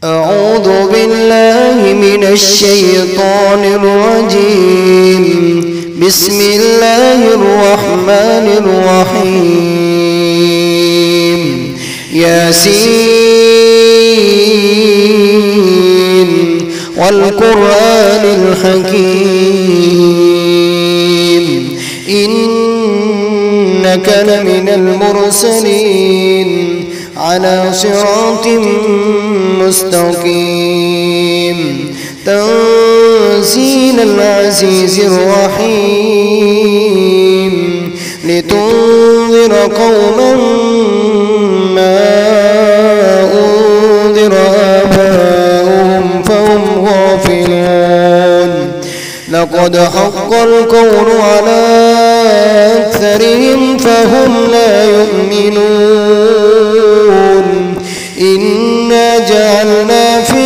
أعوذ بالله من الشيطان الرجيم. بسم الله الرحمن الرحيم. ياسين والقرآن الحكيم إنك لمن المرسلين على صراط مستقيم تنزيل العزيز الرحيم لتنذر قوما ما أنذر آباؤهم فهم غافلون لقد حق القول على أكثرهم فهم لا يؤمنون إنا جعلنا في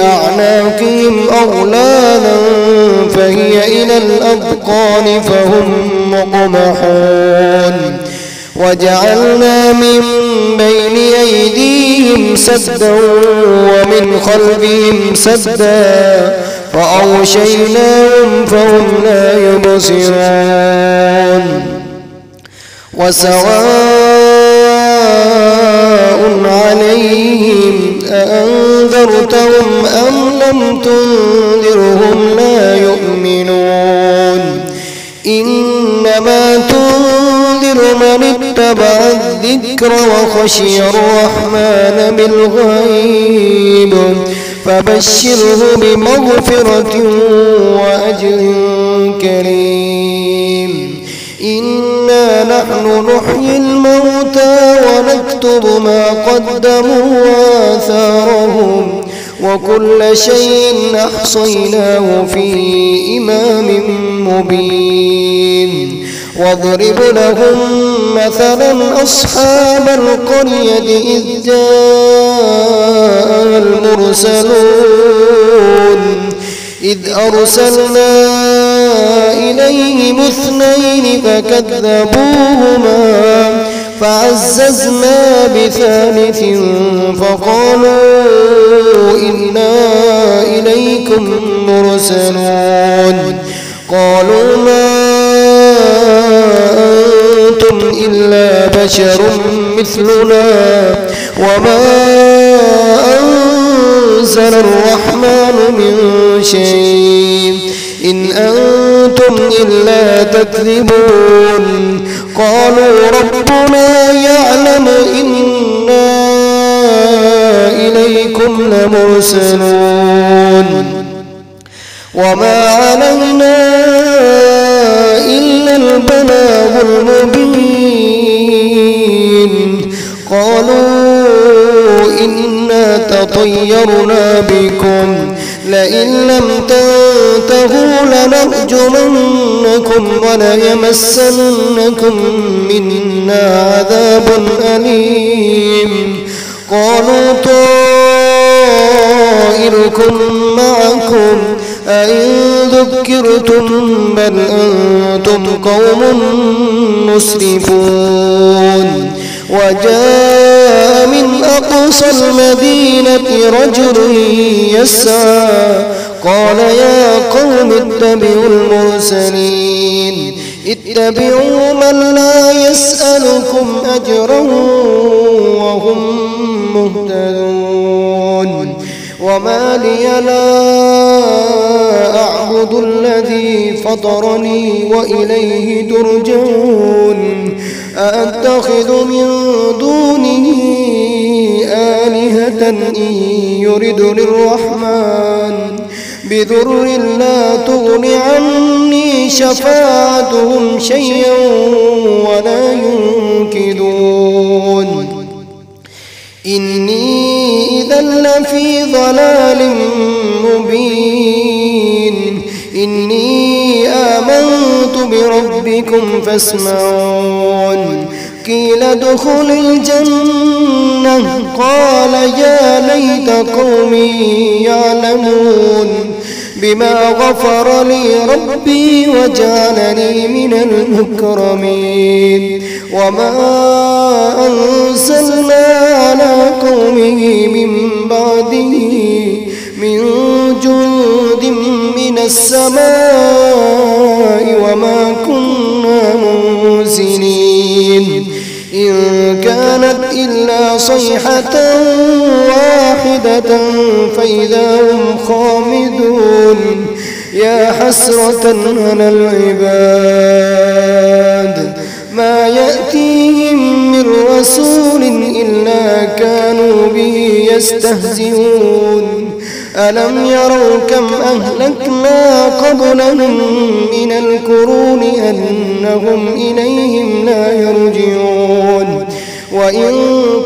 أعناقهم أغلالا فهي إلى الأذقان فهم مقمحون وجعلنا من بين أيديهم سدا ومن خلفهم سدا فأغشيناهم فهم لا يبصرون وسواء عليهم أأنذرتهم أم لم تنذرهم لا يؤمنون إنما تنذر من اتبع الذكر وخشي الرحمن بالغيب فبشره بمغفرة وأجر كريم إنا نحن نحيي الموتى ونكتب ما قدموا وآثارهم وكل شيء أحصيناه في إمام مبين واضرب لهم مثلا أصحاب القرية إذ جاء المرسلون إذ أرسلنا إليهم اثنين فكذبوهما فعززنا بثالث فقالوا إنا إليكم مرسلون قالوا ما أنتم إلا بشر مثلنا وما أنزل الرحمن من شيء إن أنتم إلا تكذبون قالوا ربنا يعلم إنا إليكم لمرسلون وما علينا إلا البلاغ المبين قالوا إنا تطيرنا بكم لئن لم تنتهوا لنرجمنكم وليمسنكم منا عذاب أليم قالوا طائركم معكم أئن ذكرتم بل أنتم قوم مسرفون وجاء من أقصى المدينة رجل يسعى قال يا قوم اتبعوا المرسلين اتبعوا من لا يسألكم أجرا وهم مهتدون وما لي لا أعبد الذي فطرني وإليه ترجعون أأتخذ من دونه آلهة إن يردني الرحمن بضر لا تغن عني شفاعتهم شيئا ولا ينقذون إني إذا لفي ضلال مبين إني آمنت بربكم فاسمعون قيل ادخل الجنة قال يا ليت قومي يعلمون بما غفر لي ربي وجعلني من المكرمين وما أنزلنا على قومه من بعده من جند من السماء وما كنا منزلين إن كانت إلا صيحة واحدة فإذا هم خامدون يا حسرة على العباد ما يأتيهم من رسول إلا كانوا به يستهزئون ألم يروا كم أهلكنا قبلهم من القرون أنهم إليهم لا يرجعون وإن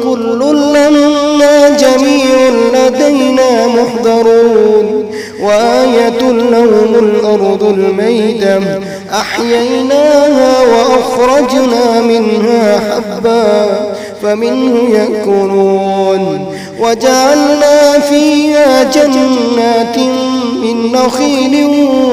كل لما جميع لدينا محضرون وآية لهم الأرض الميتة أحييناها وأخرجنا منها حبا فمنه يأكلون وجعلنا فيها جنات من نخيل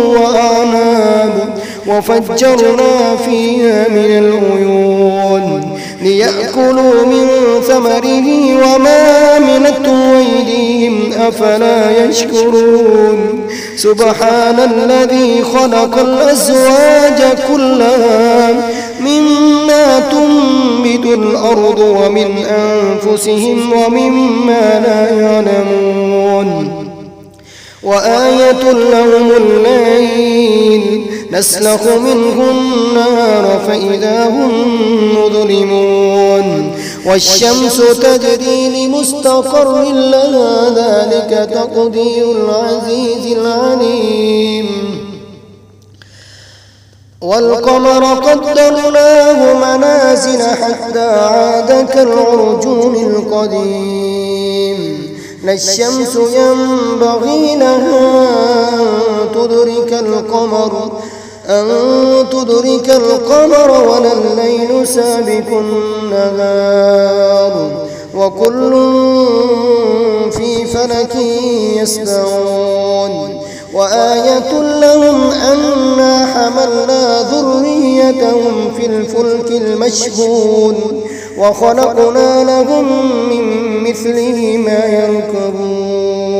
وأعناب وفجرنا فيها من العيون ليأكلوا من ثمره وما عملته أيديهم أفلا يشكرون سبحان الذي خلق الأزواج كلها مما تنبت الأرض ومن أنفسهم ومما لا يعلمون وآية لهم الليل نسلخ منه النار فإذا هم مظلمون والشمس تجري لمستقر لها ذلك تقدير العزيز العليم والقمر قدرناه منازل حتى عاد كالعرجون القديم لا الشمس ينبغي لها أن تدرك القمر ولا الليل سابق النهار وكل في فلك يسبحون وآية لهم أنا حملنا ذريتهم في الفلك المشحون وخلقنا لهم من مثله ما يركبون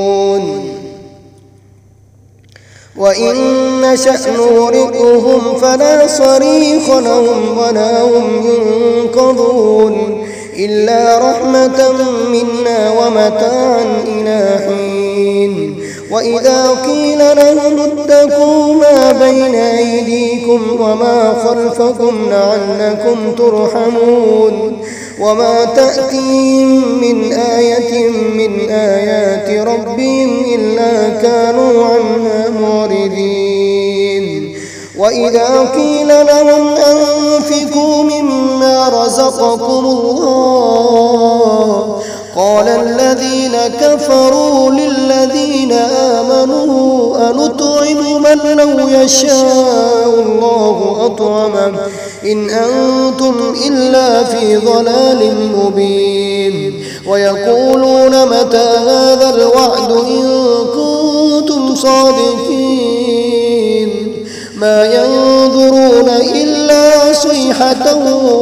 وإن نشأ نغرقهم فلا صريخ لهم ولا هم ينقذون إلا رحمة منا ومتاعا إلى حين وإذا قيل لهم اتقوا ما بين أيديكم وما خلفكم لعلكم ترحمون وما تأتيهم من آية من آيات ربهم إلا كانوا عنها معرضين وإذا قيل لهم أنفقوا مما رزقكم الله قال الذين كفروا للذين آمنوا أنطعم من لو يشاء الله أطعمه إن أنتم إلا في ضلال مبين ويقولون متى هذا الوعد إن كنتم صادقين ما ينظرون إلا صيحة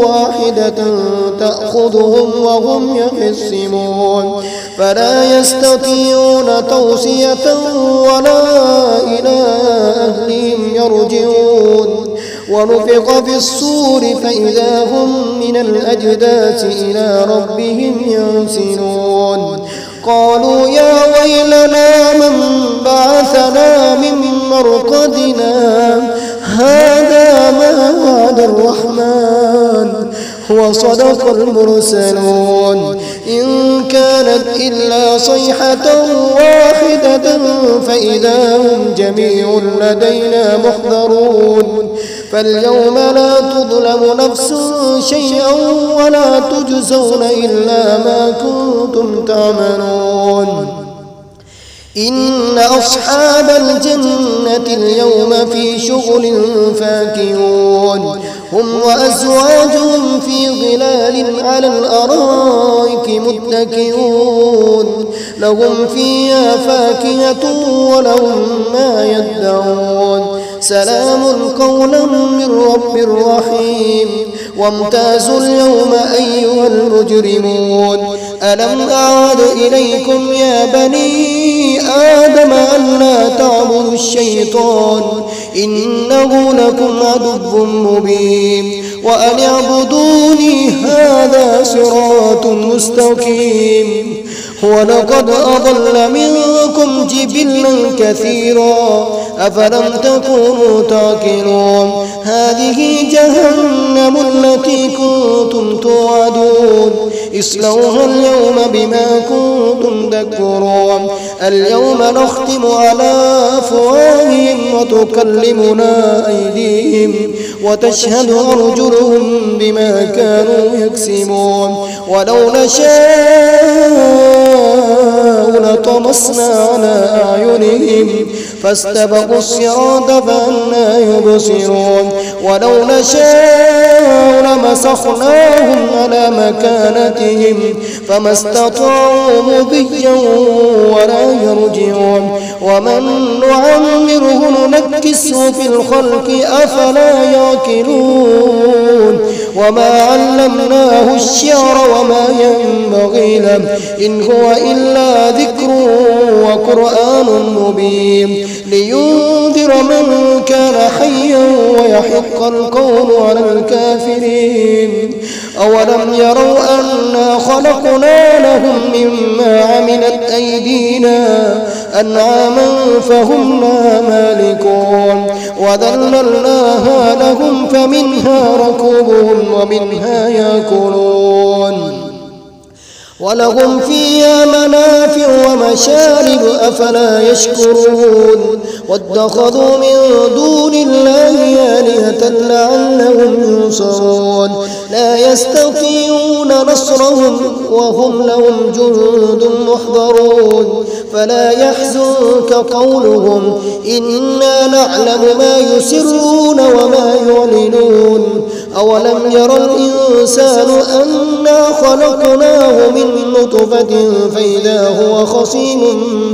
واحدة تأخذهم وهم يخصمون فلا يستطيعون توصية ولا إلى أهلهم يرجعون ونفخ في الصور فإذا هم من الأجداث إلى ربهم ينسلون قالوا يا ويلنا من بعثنا من مرقدنا هذا ما وعد الرحمن وصدق المرسلون إن كانت إلا صيحة واحدة فإذا هم جميع لدينا محضرون فاليوم لا تظلم نفس شيئا ولا تجزون إلا ما كنتم تعملون إن أصحاب الجنة اليوم في شغل فاكهون هم وأزواجهم في ظلال على الأرائك متكئون لهم فيها فاكهة ولهم ما يدعون سلام قولا من رب رحيم وامتازوا اليوم أيها المجرمون ألم أعد إليكم يا بني آدم ألا تعبدوا الشيطان إنه لكم عدو مبين وأن اعبدوني هذا صراط مستقيم ولقد أضل منكم جبلا كثيرا أفلم تكونوا تعقلون هذه جهنم التي كنتم توعدون اصلوها اليوم بما كنتم تكفرون اليوم نختم على أفواههم وتكلمنا أيديهم وتشهد أرجلهم بما كانوا يكسبون ولو نشاء لطمسنا على أعينهم فاستبقوا الصراط فأنى يبصرون ولو نشاء لمسخناهم على مكانتهم فما استطاعوا مضيا ولا يرجعون ومن نعمره ننكسه في الخلق أفلا يعقلون وما علمناه الشعر وما ينبغي له إن هو إلا ذكر وقرآن مبين لينذر من كان حيا ويحق القول على الكافرين أولم يروا أنا خلقنا لهم مما عملت أيدينا أنعاما فهم لا مالكون وذللناها لهم فمنها ركوبهم ومنها يأكلون ولهم فيها منافع ومشارب أفلا يشكرون واتخذوا من دون الله آلهة لعلهم ينصرون لا يستطيعون نصرهم وهم لهم جند محضرون فلا يحزنك قولهم إنا نعلم ما يسرون وما يعلنون أولم يرى الإنسان أنا خلقناه من نطفة فإذا هو خصيم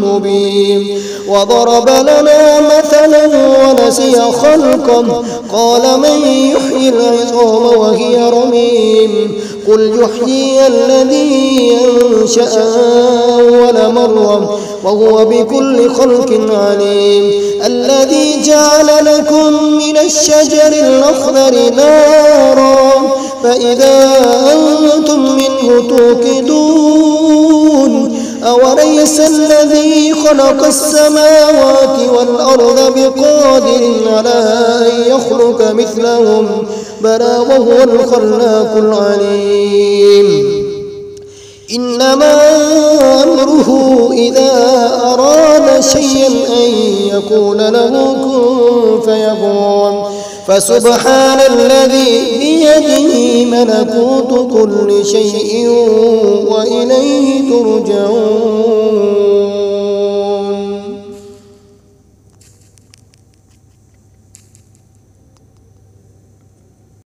مبين وضرب لنا مثلا ونسي خلقه قال من يحيي العظام وهي رميم قل يحيي الذي أنشأها أول مرة وهو بكل خلق عليم الذي جعل لكم من الشجر الأخضر نارا فإذا أنتم منه توقدون أوليس الذي خلق السماوات والأرض بقادر على أن يخلق مثلهم بلى وهو الخلاق العليم إنما أمره إذا أراد شيئا أن يقول له كن فيكون فسبحان الذي بيده ملكوت كل شيء وإليه ترجعون